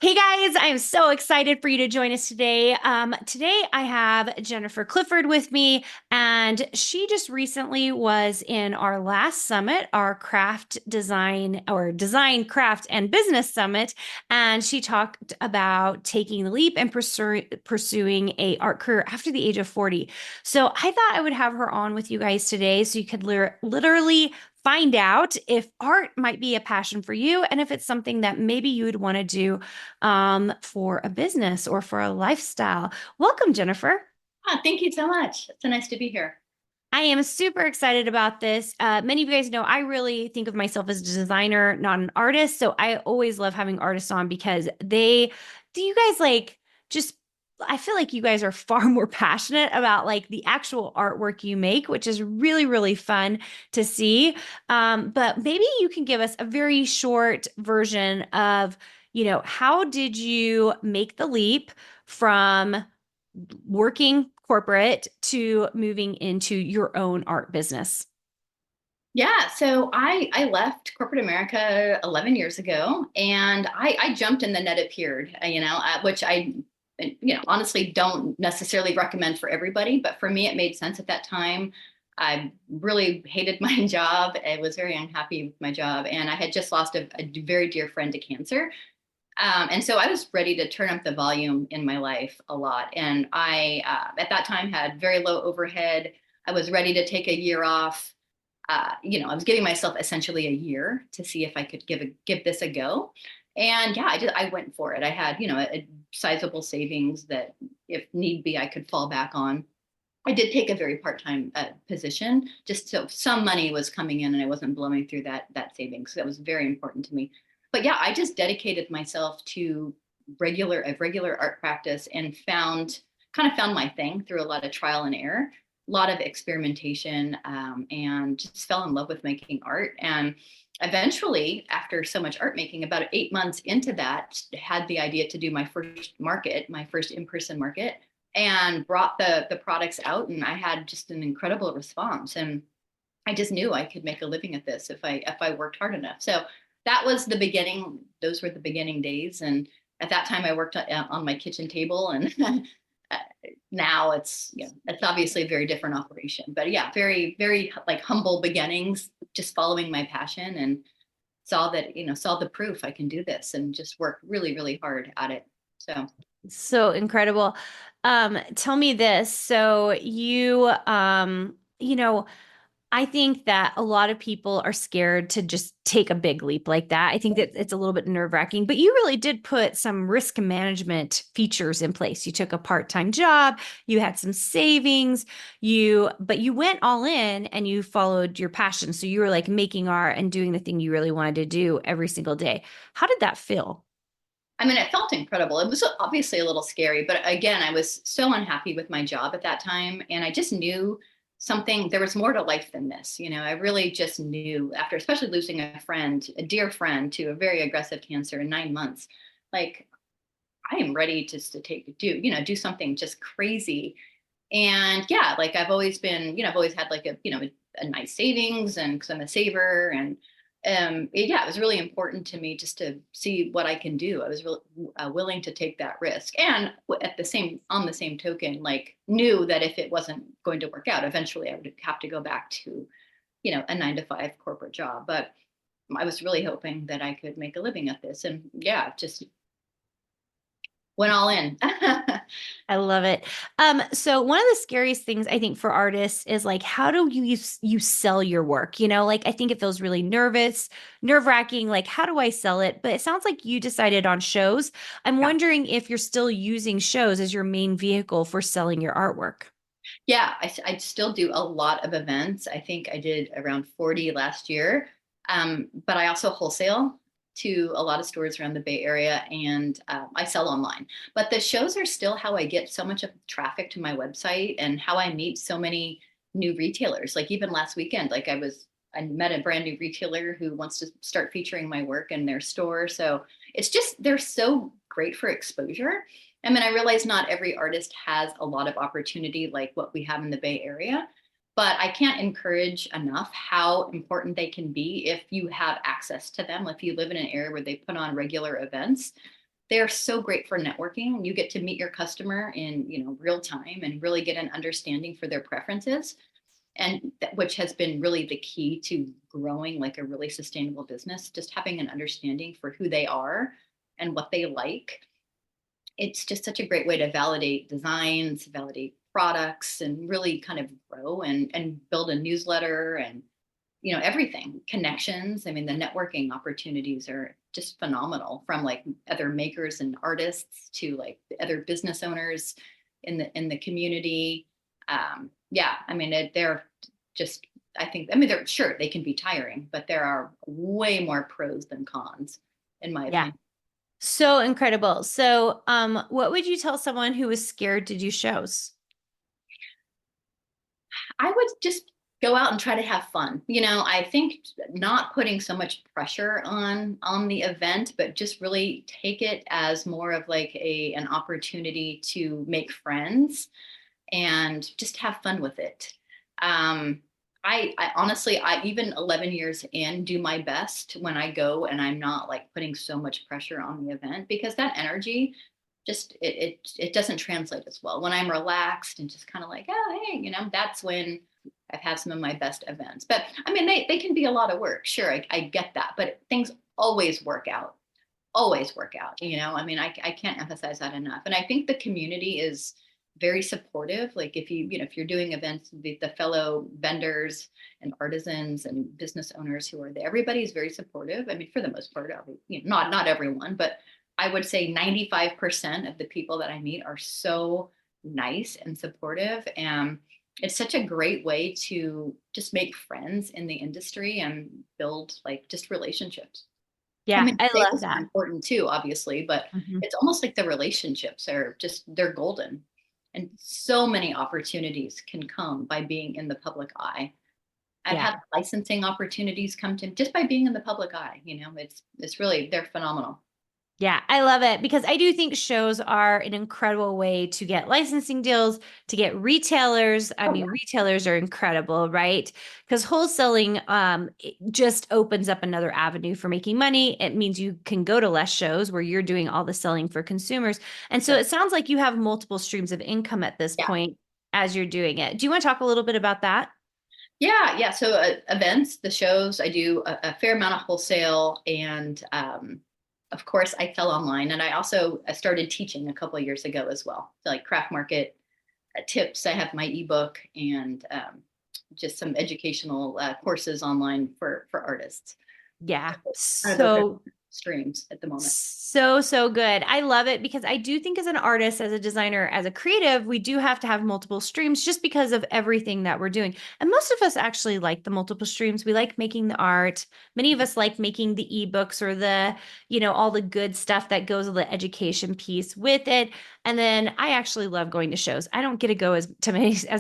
Hey guys, I am so excited for you to join us today. Today I have Jennifer Clifford with me, and she just recently was in our last summit, our craft design or design, craft, and business summit. And she talked about taking the leap and pursuing a art career after the age of 40. So I thought I would have her on with you guys today so you could literally find out if art might be a passion for you and if it's something that maybe you would want to do for a business or for a lifestyle. Welcome, Jennifer. Thank you so much. It's so nice to be here. I am super excited about this. Many of you guys know I really think of myself as a designer, not an artist. So I always love having artists on because do you guys just, I feel like you guys are far more passionate about like the actual artwork you make, which is really, really fun to see. But maybe you can give us a very short version of, how did you make the leap from working corporate to moving into your own art business? Yeah, so I left corporate America 11 years ago, and I jumped in the net appeared, which honestly don't necessarily recommend for everybody, but for me it made sense at that time. I really hated my job. I was very unhappy with my job, and I had just lost a very dear friend to cancer. And so I was ready to turn up the volume in my life a lot. And at that time, had very low overhead. I was ready to take a year off. I was giving myself essentially a year to see if I could give this a go. And yeah, I went for it. I had, a sizable savings that if need be, I could fall back on. I did take a very part-time position, just so some money was coming in and I wasn't blowing through that savings. So that was very important to me. But yeah, I just dedicated myself to regular art practice and found my thing through a lot of trial and error, a lot of experimentation, and just fell in love with making art. And eventually, after so much art making, about 8 months into that, had the idea to do my first in-person market, and brought the products out, and I had just an incredible response. And I just knew I could make a living at this if I worked hard enough. So that was the beginning. Those were the beginning days. And at that time I worked on my kitchen table, and now it's obviously a very different operation. But yeah, very, very like humble beginnings, just following my passion, and saw the proof I can do this, and just work really, really hard at it. So So incredible. Tell me this. So I think that a lot of people are scared to just take a big leap like that. I think that it's a little bit nerve-wracking, but you really did put some risk management features in place. You took a part-time job, you had some savings, but you went all in and you followed your passion. So you were like making art and doing the thing you really wanted to do every single day. How did that feel? I mean, it felt incredible. It was obviously a little scary, but again, I was so unhappy with my job at that time. And I just knew there was more to life than this. I really just knew after, especially losing a dear friend to a very aggressive cancer in 9 months, like I am ready just to do something just crazy. And yeah, like I've always had like a nice savings, and because I'm a saver. And yeah, it was really important to me just to see what I can do. I was really willing to take that risk, and on the same token, like knew that if it wasn't going to work out, eventually I would have to go back to a 9 to 5 corporate job. But I was really hoping that I could make a living at this, and yeah, just went all in. I love it. So one of the scariest things I think for artists is like, how do you sell your work? Like I think it feels really nerve-wracking. Like, how do I sell it? But it sounds like you decided on shows. I'm Yeah. wondering if you're still using shows as your main vehicle for selling your artwork. Yeah, I still do a lot of events. I think I did around 40 last year. But I also wholesale to a lot of stores around the Bay Area, and I sell online. But the shows are still how I get so much of traffic to my website, and how I meet so many new retailers. Like even last weekend, I met a brand new retailer who wants to start featuring my work in their store. So it's just, they're so great for exposure. I mean, I realize not every artist has a lot of opportunity like what we have in the Bay Area, but I can't encourage enough how important they can be if you have access to them. If you live in an area where they put on regular events, they're so great for networking. You get to meet your customer in, real time and really get an understanding for their preferences. And which has been really the key to growing like a really sustainable business, just having an understanding for who they are and what they like. It's just such a great way to validate designs, validate products, and really kind of grow and build a newsletter and everything, connections. I mean, the networking opportunities are just phenomenal, from like other makers and artists to like other business owners in the community. Yeah, I mean, they're just, I think, I mean, they're sure they can be tiring, but there are way more pros than cons, in my Yeah. opinion. So incredible. So, what would you tell someone who was scared to do shows? I would just go out and try to have fun. I think not putting so much pressure on the event, but just really take it as more of like an opportunity to make friends and just have fun with it. Um, I honestly, I even 11 years in, do my best when I go and I'm not like putting so much pressure on the event, because that energy just it doesn't translate as well when I'm relaxed and just kind of like, oh hey, that's when I've had some of my best events. But I mean, they can be a lot of work, sure, I get that, but things always work out. I mean, I can't emphasize that enough. And I think the community is very supportive. Like if you're doing events, the fellow vendors and artisans and business owners who are there, everybody's very supportive. I mean, for the most part, not everyone, but I would say 95% of the people that I meet are so nice and supportive. And it's such a great way to just make friends in the industry and build like just relationships. I Yeah, mean, I love sales are that. important too, obviously, but Mhm. it's almost like the relationships are just, they're golden. And so many opportunities can come by being in the public eye. I've Yeah. had licensing opportunities come to just by being in the public eye. It's really, they're phenomenal. Yeah, I love it because I do think shows are an incredible way to get licensing deals, to get retailers. I Oh mean, yeah. retailers are incredible, right? Because wholesaling it just opens up another avenue for making money. It means you can go to less shows where you're doing all the selling for consumers. And so That's, it sounds like you have multiple streams of income at this yeah. point as you're doing it. Do you want to talk a little bit about that? Yeah, yeah. So events, the shows, I do a fair amount of wholesale, and of course, I sell online, and I started teaching a couple of years ago as well, so like craft market tips. I have my ebook and just some educational courses online for artists. Yeah. Kind of those are So streams at the moment. so good. I love it because I do think as an artist, as a designer, as a creative, we do have to have multiple streams just because of everything that we're doing. And most of us actually like the multiple streams. We like making the art. Many of us like making the ebooks or all the good stuff that goes with the education piece with it. And then I actually love going to shows. I don't get to go as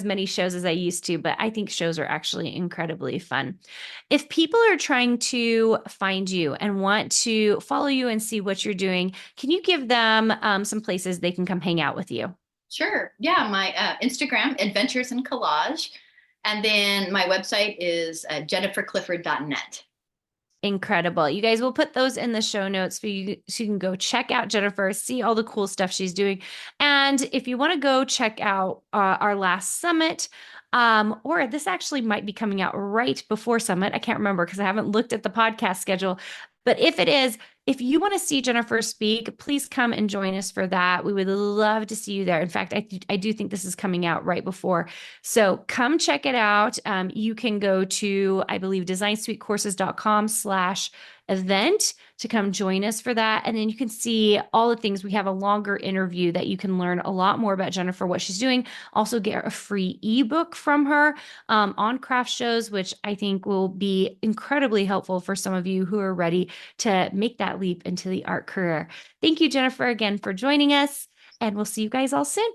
many shows as I used to, but I think shows are actually incredibly fun. If people are trying to find you and want to follow you and see what you're doing, can you give them some places they can come hang out with you? Sure. Yeah, my Instagram, Adventures in Collage. And then my website is jenniferclifford.net. Incredible. You guys will put those in the show notes for you so you can go check out Jennifer, see all the cool stuff she's doing. And if you want to go check out our last summit, or this actually might be coming out right before summit. I can't remember because I haven't looked at the podcast schedule. But if it is, if you want to see Jennifer speak, please come and join us for that. We would love to see you there. In fact, I do think this is coming out right before. So come check it out. You can go to, I believe, designsuitecourses.com/event to come join us for that. And then you can see all the things. We have a longer interview that you can learn a lot more about Jennifer, what she's doing. Also get a free ebook from her on craft shows, which I think will be incredibly helpful for some of you who are ready to make that leap into the art career. Thank you, Jennifer, again for joining us, and we'll see you guys all soon.